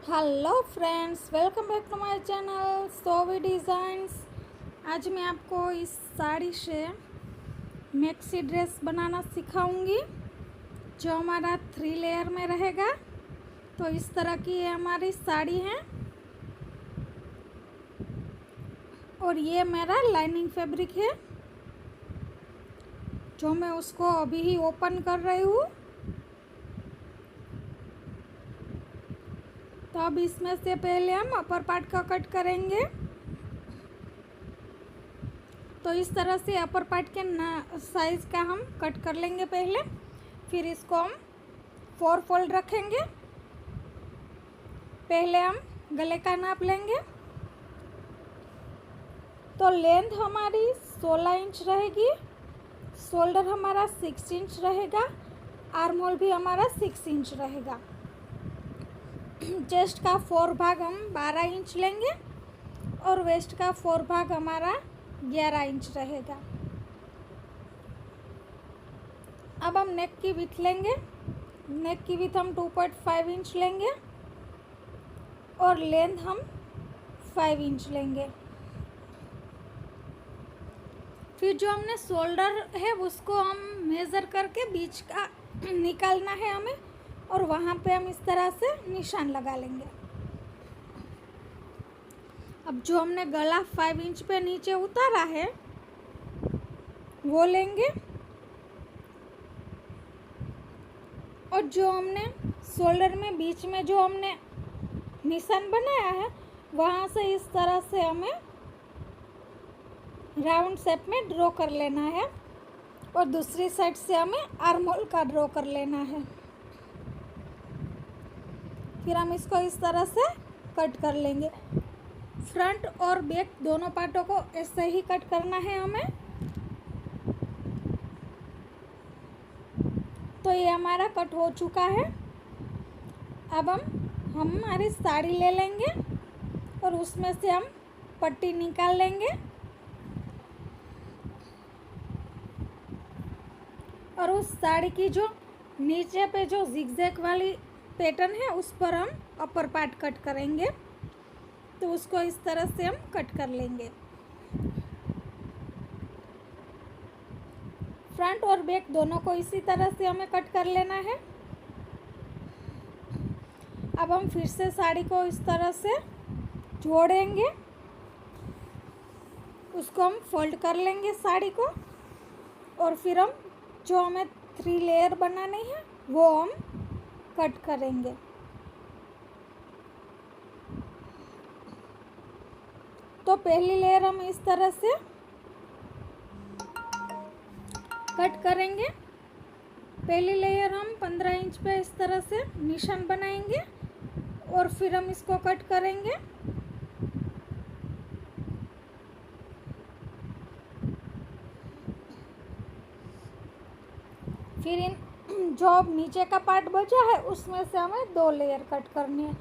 Hello friends, welcome back to my channel Sovi designs. आज मैं आपको इस साड़ी से मैक्सी ड्रेस बनाना सिखाऊंगी जो हमारा 3 लेयर में रहेगा। तो इस तरह की ये हमारी साड़ी है और ये मेरा लाइनिंग फैब्रिक है जो मैं उसको अभी ही ओपन कर रही हूँ। तो अब इसमें से पहले हम अपर पार्ट का कट करेंगे। तो इस तरह से अपर पार्ट के साइज़ का हम कट कर लेंगे पहले, फिर इसको हम 4 फोल्ड रखेंगे। पहले हम गले का नाप लेंगे। तो लेंथ हमारी 16 इंच रहेगी, शोल्डर हमारा 6 इंच रहेगा, आर्म होल भी हमारा 6 इंच रहेगा। चेस्ट का 4 भाग हम 12 इंच लेंगे और वेस्ट का 4 भाग हमारा 11 इंच रहेगा। अब हम नेक की विड्थ लेंगे। नेक की विड्थ हम 2.5 इंच लेंगे और लेंथ हम 5 इंच लेंगे। फिर जो हमने शोल्डर है उसको हम मेज़र करके बीच का निकालना है हमें, और वहाँ पे हम इस तरह से निशान लगा लेंगे। अब जो हमने गला 5 इंच पे नीचे उतारा है वो लेंगे, और जो हमने शोल्डर में बीच में जो हमने निशान बनाया है वहाँ से इस तरह से हमें राउंड शेप में ड्रॉ कर लेना है, और दूसरी साइड से हमें आर्म होल का ड्रॉ कर लेना है। फिर हम इसको इस तरह से कट कर लेंगे। फ्रंट और बैक दोनों पार्टों को ऐसे ही कट करना है हमें। तो ये हमारा कट हो चुका है। अब हम हमारी साड़ी ले लेंगे और उसमें से हम पट्टी निकाल लेंगे, और उस साड़ी की जो नीचे पे जो जिगजैग वाली पैटर्न है उस पर हम अपर पार्ट कट करेंगे। तो उसको इस तरह से हम कट कर लेंगे। फ्रंट और बैक दोनों को इसी तरह से हमें कट कर लेना है। अब हम फिर से साड़ी को इस तरह से जोड़ेंगे, उसको हम फोल्ड कर लेंगे साड़ी को, और फिर हम जो हमें 3 लेयर बनानी है वो हम कट करेंगे। तो पहली लेयर हम इस तरह से कट करेंगे। पहली लेयर हम 15 इंच पे इस तरह से निशान बनाएंगे और फिर हम इसको कट करेंगे। फिर इन जो नीचे का पार्ट बचा है उसमें से हमें 2 लेयर कट करनी है।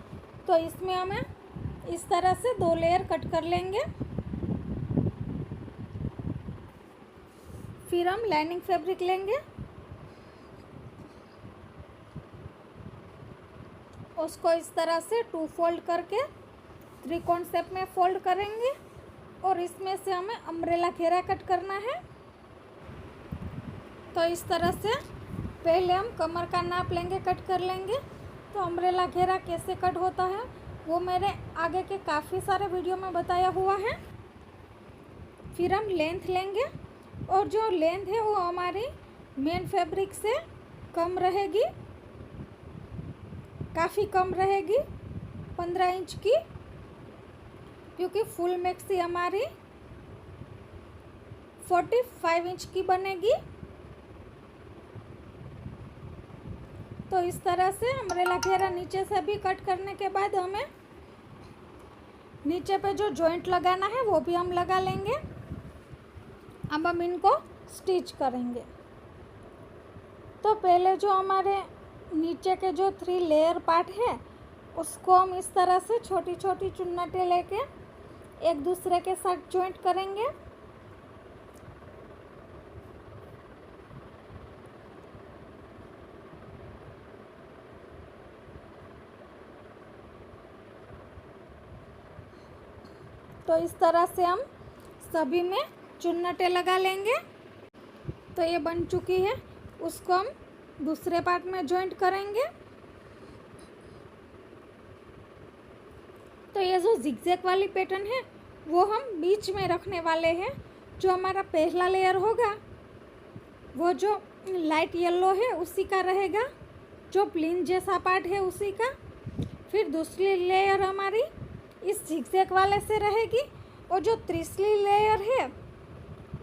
तो इसमें हमें इस तरह से 2 लेयर कट कर लेंगे। फिर हम लाइनिंग फैब्रिक लेंगे, उसको इस तरह से 2 फोल्ड करके त्रिकोण शेप में फोल्ड करेंगे, और इसमें से हमें अम्ब्रेला घेरा कट करना है। तो इस तरह से पहले हम कमर का नाप लेंगे, कट कर लेंगे। तो अम्ब्रेला घेरा कैसे कट होता है वो मेरे आगे के काफ़ी सारे वीडियो में बताया हुआ है। फिर हम लेंथ लेंगे, और जो लेंथ है वो हमारी मेन फैब्रिक से कम रहेगी, काफ़ी कम रहेगी, 15 इंच की, क्योंकि फुल मैक्सी हमारी 45 इंच की बनेगी। तो इस तरह से अम्ब्रेला घेरा नीचे से भी कट करने के बाद हमें नीचे पे जो जॉइंट लगाना है वो भी हम लगा लेंगे। अब हम इनको स्टिच करेंगे। तो पहले जो हमारे नीचे के जो 3 लेयर पार्ट है उसको हम इस तरह से छोटी छोटी चुन्नटें लेके एक दूसरे के साथ जॉइंट करेंगे। तो इस तरह से हम सभी में चुन्नटें लगा लेंगे। तो ये बन चुकी है, उसको हम दूसरे पार्ट में जॉइंट करेंगे। तो ये जो जिगजैग वाली पैटर्न है वो हम बीच में रखने वाले हैं। जो हमारा पहला लेयर होगा वो जो लाइट येलो है उसी का रहेगा, जो प्लेन जैसा पार्ट है उसी का। फिर दूसरी लेयर हमारी इस जिगजैग वाले से रहेगी, और जो तीसरी लेयर है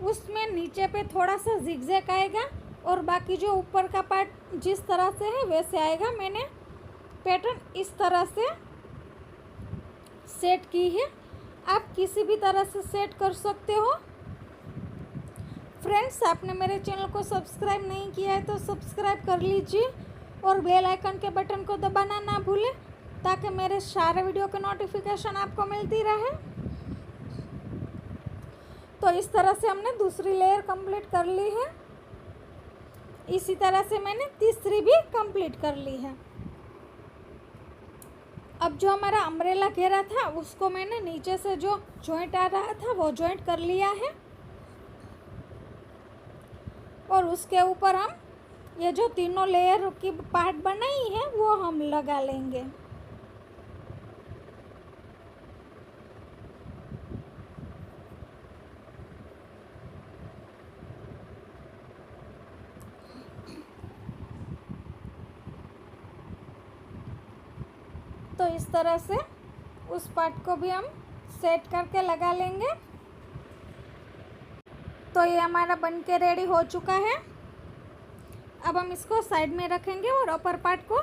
उसमें नीचे पे थोड़ा सा जिगजैग आएगा, और बाकी जो ऊपर का पार्ट जिस तरह से है वैसे आएगा। मैंने पैटर्न इस तरह से सेट की है, आप किसी भी तरह से सेट कर सकते हो। फ्रेंड्स, आपने मेरे चैनल को सब्सक्राइब नहीं किया है तो सब्सक्राइब कर लीजिए, और बेल आइकन के बटन को दबाना ना भूलें ताकि मेरे सारे वीडियो की नोटिफिकेशन आपको मिलती रहे। तो इस तरह से हमने दूसरी लेयर कंप्लीट कर ली है। इसी तरह से मैंने तीसरी भी कंप्लीट कर ली है। अब जो हमारा अम्ब्रेला घेरा था उसको मैंने नीचे से जो जॉइंट आ रहा था वो जॉइंट कर लिया है, और उसके ऊपर हम ये जो तीनों लेयर की पार्ट बनाई है वो हम लगा लेंगे। तो इस तरह से उस पार्ट को भी हम सेट करके लगा लेंगे। तो ये हमारा बन के रेडी हो चुका है। अब हम इसको साइड में रखेंगे और अपर पार्ट को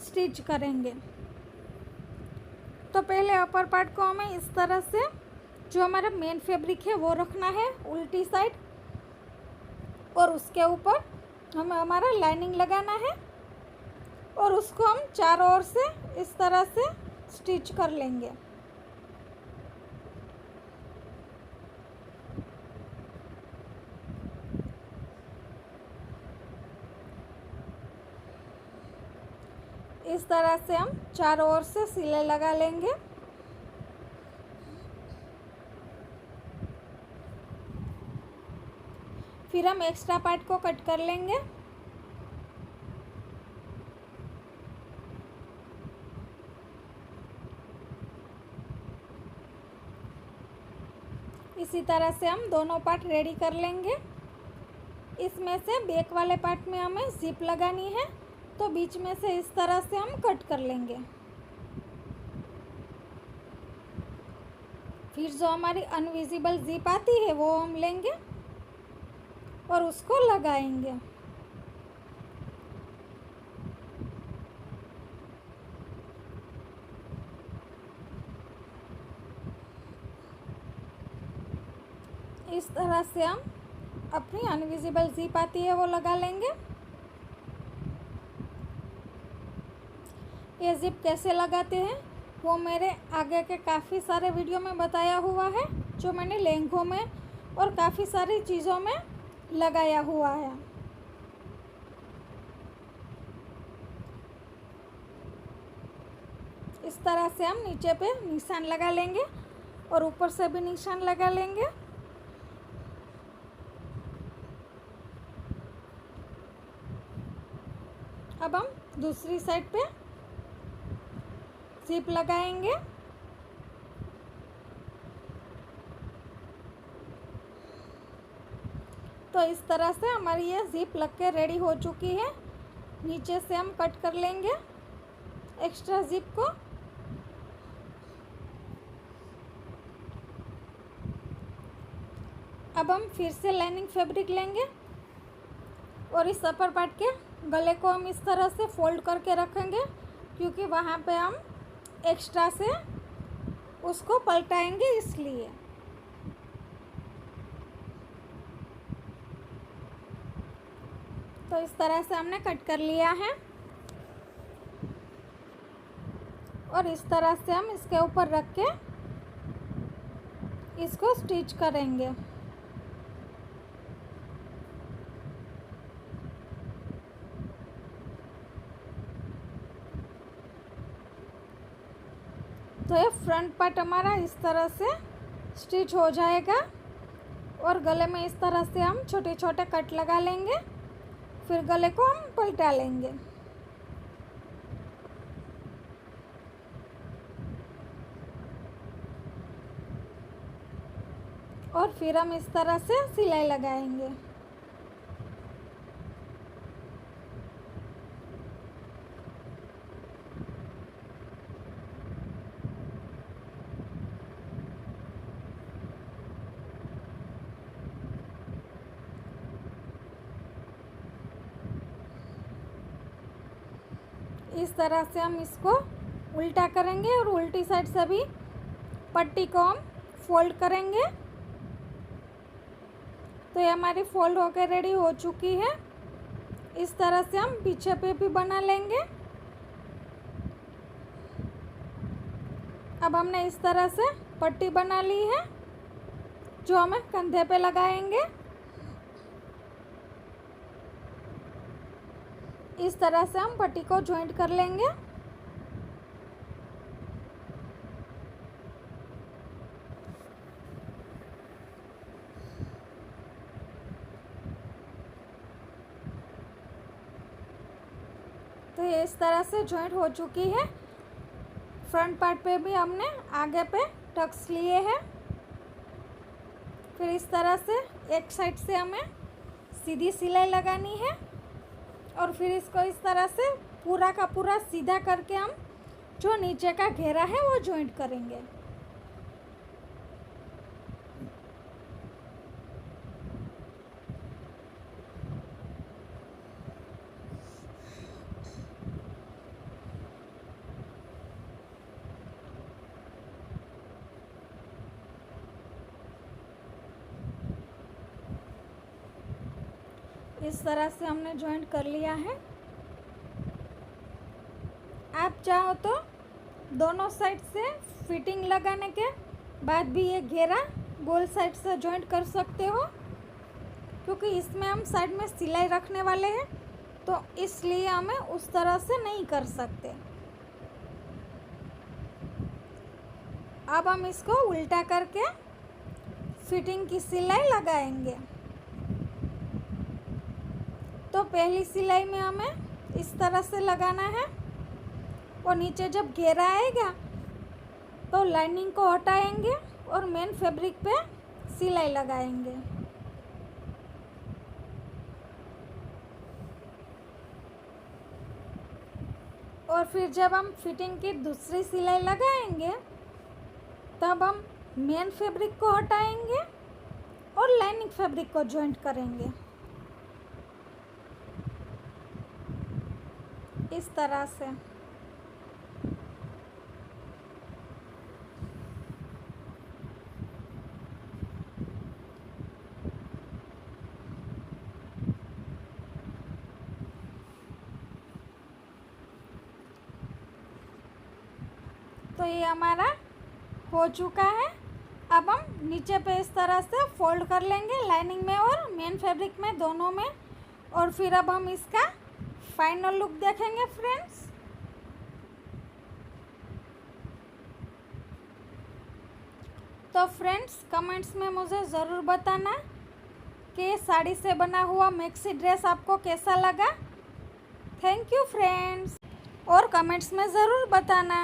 स्टिच करेंगे। तो पहले अपर पार्ट को हमें इस तरह से जो हमारा मेन फैब्रिक है वो रखना है उल्टी साइड, और उसके ऊपर हमें हमारा लाइनिंग लगाना है, और उसको हम चारों ओर से इस तरह से स्टिच कर लेंगे। इस तरह से हम चारों ओर से सिले लगा लेंगे। फिर हम एक्स्ट्रा पार्ट को कट कर लेंगे। इसी तरह से हम दोनों पार्ट रेडी कर लेंगे। इसमें से बैक वाले पार्ट में हमें जिप लगानी है, तो बीच में से इस तरह से हम कट कर लेंगे। फिर जो हमारी अनविजिबल जिप आती है वो हम लेंगे और उसको लगाएंगे। इस तरह से हम अपनी अनविजिबल जिप आती है वो लगा लेंगे। ये जिप कैसे लगाते हैं वो मेरे आगे के काफ़ी सारे वीडियो में बताया हुआ है, जो मैंने लहंगों में और काफ़ी सारी चीज़ों में लगाया हुआ है। इस तरह से हम नीचे पे निशान लगा लेंगे और ऊपर से भी निशान लगा लेंगे। अब हम दूसरी साइड पे जिप लगाएंगे। तो इस तरह से हमारी ये जिप लग के रेडी हो चुकी है। नीचे से हम कट कर लेंगे एक्स्ट्रा जिप को। अब हम फिर से लाइनिंग फैब्रिक लेंगे और इस अपर पार्ट के गले को हम इस तरह से फोल्ड करके रखेंगे, क्योंकि वहाँ पे हम एक्स्ट्रा से उसको पलटाएंगे इसलिए। तो इस तरह से हमने कट कर लिया है और इस तरह से हम इसके ऊपर रख के इसको स्टिच करेंगे। तो ये फ्रंट पार्ट हमारा इस तरह से स्टिच हो जाएगा और गले में इस तरह से हम छोटे छोटे कट लगा लेंगे। फिर गले को हम पलटा लेंगे। और फिर हम इस तरह से सिलाई लगाएंगे। इस तरह से हम इसको उल्टा करेंगे और उल्टी साइड से भी पट्टी को हम फोल्ड करेंगे। तो ये हमारी फोल्ड होकर रेडी हो चुकी है। इस तरह से हम पीछे पे भी बना लेंगे। अब हमने इस तरह से पट्टी बना ली है जो हमें कंधे पे लगाएंगे। इस तरह से हम पट्टी को जॉइंट कर लेंगे। तो ये इस तरह से जॉइंट हो चुकी है। फ्रंट पार्ट पे भी हमने आगे पे टक्स लिए हैं। फिर इस तरह से एक साइड से हमें सीधी सिलाई लगानी है और फिर इसको इस तरह से पूरा का पूरा सीधा करके हम जो नीचे का घेरा है वो जॉइंट करेंगे। इस तरह से हमने जॉइंट कर लिया है। आप चाहो तो दोनों साइड से फिटिंग लगाने के बाद भी ये घेरा गोल साइड से जॉइंट कर सकते हो, क्योंकि इसमें हम साइड में सिलाई रखने वाले हैं तो इसलिए हमें उस तरह से नहीं कर सकते। अब हम इसको उल्टा करके फिटिंग की सिलाई लगाएंगे। तो पहली सिलाई में हमें इस तरह से लगाना है और नीचे जब घेरा आएगा तो लाइनिंग को हटाएंगे और मेन फैब्रिक पे सिलाई लगाएंगे। और फिर जब हम फिटिंग की दूसरी सिलाई लगाएंगे तब हम मेन फैब्रिक को हटाएंगे और लाइनिंग फैब्रिक को जॉइंट करेंगे इस तरह से। तो ये हमारा हो चुका है। अब हम नीचे पे इस तरह से फोल्ड कर लेंगे लाइनिंग में और मेन फैब्रिक में, दोनों में। और फिर अब हम इसका फाइनल लुक देखेंगे फ्रेंड्स। तो फ्रेंड्स कमेंट्स में मुझे ज़रूर बताना कि साड़ी से बना हुआ मैक्सी ड्रेस आपको कैसा लगा। थैंक यू फ्रेंड्स, और कमेंट्स में ज़रूर बताना।